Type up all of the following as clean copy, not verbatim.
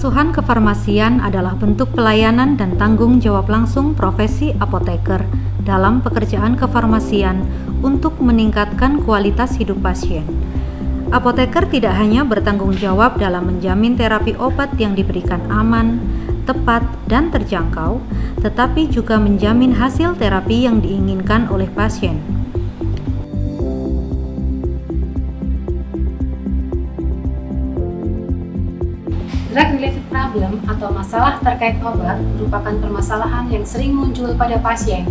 Asuhan kefarmasian adalah bentuk pelayanan dan tanggung jawab langsung profesi apoteker dalam pekerjaan kefarmasian untuk meningkatkan kualitas hidup pasien. Apoteker tidak hanya bertanggung jawab dalam menjamin terapi obat yang diberikan aman, tepat, dan terjangkau, tetapi juga menjamin hasil terapi yang diinginkan oleh pasien. Drug-related problem atau masalah terkait obat merupakan permasalahan yang sering muncul pada pasien.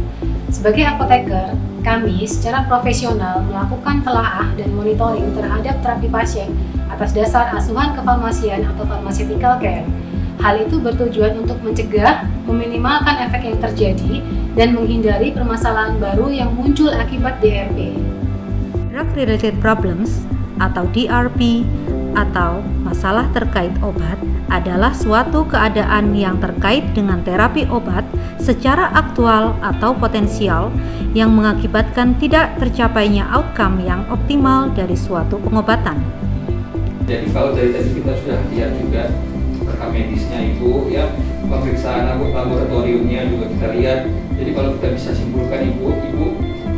Sebagai apoteker, kami secara profesional melakukan telaah dan monitoring terhadap terapi pasien atas dasar asuhan kefarmasian atau pharmaceutical care. Hal itu bertujuan untuk mencegah, meminimalkan efek yang terjadi, dan menghindari permasalahan baru yang muncul akibat DRP. Drug-related problems atau DRP atau masalah terkait obat adalah suatu keadaan yang terkait dengan terapi obat secara aktual atau potensial yang mengakibatkan tidak tercapainya outcome yang optimal dari suatu pengobatan. Jadi kalau dari tadi kita sudah lihat juga rekam medisnya Ibu, ya, pemeriksaan laboratoriumnya juga kita lihat. Jadi kalau kita bisa simpulkan Ibu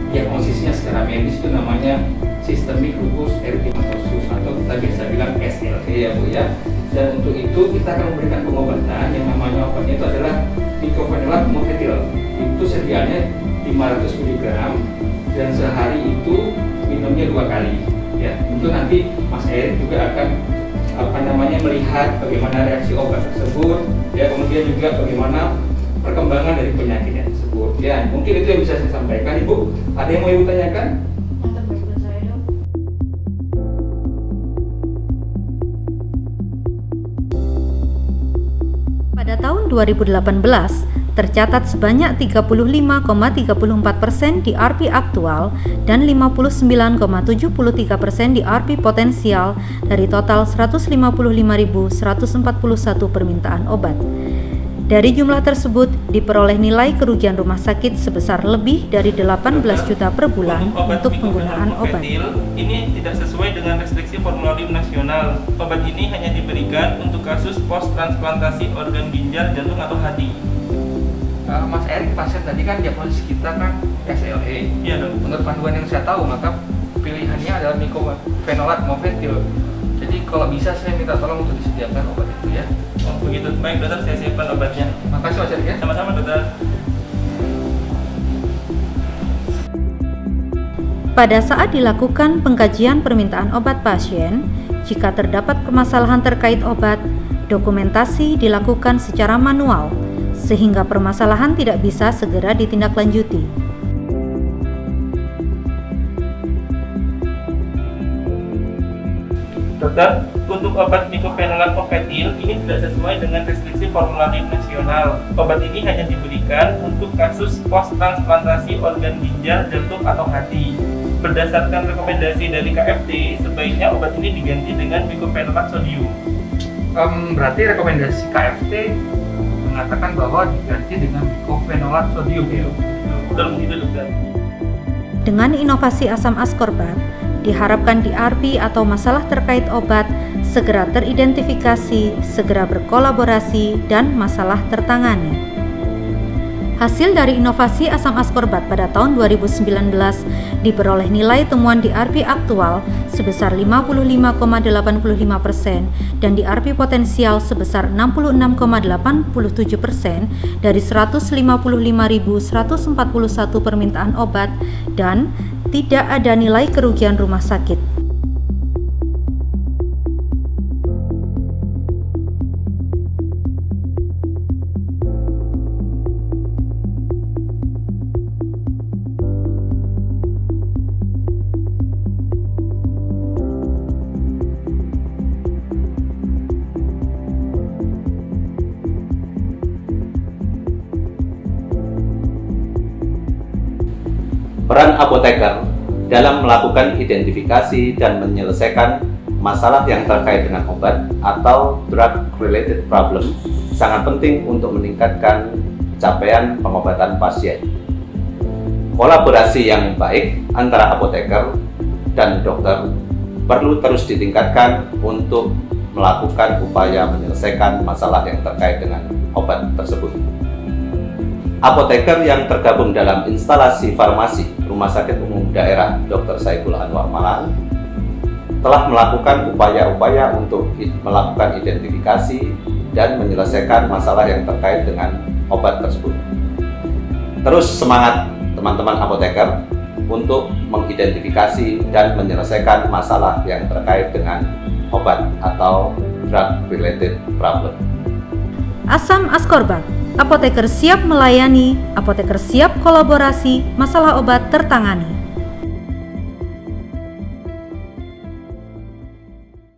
diagnosisnya secara medis itu namanya systemic lupus erythematosus atau kita biasa bilang SLE ya Bu ya. Dan untuk itu kita akan memberikan pengobatan yang namanya obatnya itu adalah mycophenolate mofetil. Itu sedianya 500 mg dan sehari itu minumnya 2 kali. Ya, tentu nanti Mas Erik juga akan melihat bagaimana reaksi obat tersebut, ya, kemudian juga bagaimana perkembangan dari penyakitnya tersebut. Ya, mungkin itu yang bisa saya sampaikan Ibu. Ada yang mau Ibu tanyakan? Pada tahun 2018, tercatat sebanyak 35,34% DRP aktual dan 59,73% DRP potensial dari total 155.141 permintaan obat. Dari jumlah tersebut, diperoleh nilai kerugian rumah sakit sebesar lebih dari 18 juta per bulan untuk penggunaan obat. Ini tidak sesuai dengan restriksi formularium nasional. Obat ini hanya diberikan untuk kasus post-transplantasi organ ginjal, jantung, atau hati. Mas Erik, pasien tadi kan diagnosis kita kan SLE. Iya dong. Menurut panduan yang saya tahu, maka pilihannya adalah mycophenolate mofetil. Jadi kalau bisa saya minta tolong untuk disediakan obat itu ya. Oh begitu, baik dokter, saya siapkan obatnya. Makasih Mas Erik ya. Sama-sama dokter. Pada saat dilakukan pengkajian permintaan obat pasien, jika terdapat permasalahan terkait obat, dokumentasi dilakukan secara manual, sehingga permasalahan tidak bisa segera ditindaklanjuti. Dokter, untuk obat mycophenolate mofetil ini tidak sesuai dengan restriksi formularium nasional. Obat ini hanya diberikan untuk kasus post-transplantasi organ ginjal, jantung, atau hati. Berdasarkan rekomendasi dari KFT, sebaiknya obat ini diganti dengan mycophenolate sodium. Berarti rekomendasi KFT mengatakan bahwa diganti dengan mycophenolate sodium ya? Betul begitu dokter. Dengan inovasi asam askorbat, diharapkan DRP atau masalah terkait obat segera teridentifikasi, segera berkolaborasi, dan masalah tertangani. Hasil dari inovasi asam askorbat pada tahun 2019 diperoleh nilai temuan DRP aktual sebesar 55,85% dan DRP potensial sebesar 66,87% dari 155.141 permintaan obat dan tidak ada nilai kerugian rumah sakit. Peran apoteker dalam melakukan identifikasi dan menyelesaikan masalah yang terkait dengan obat atau drug-related problem sangat penting untuk meningkatkan capaian pengobatan pasien. Kolaborasi yang baik antara apoteker dan dokter perlu terus ditingkatkan untuk melakukan upaya menyelesaikan masalah yang terkait dengan obat tersebut. Apoteker yang tergabung dalam instalasi farmasi Rumah Sakit Umum Daerah Dr. Saiful Anwar Malang telah melakukan upaya-upaya untuk melakukan identifikasi dan menyelesaikan masalah yang terkait dengan obat tersebut. Terus semangat teman-teman apoteker untuk mengidentifikasi dan menyelesaikan masalah yang terkait dengan obat atau drug related problem. Asam Ascorbat, apoteker siap melayani, apoteker siap kolaborasi, masalah obat tertangani.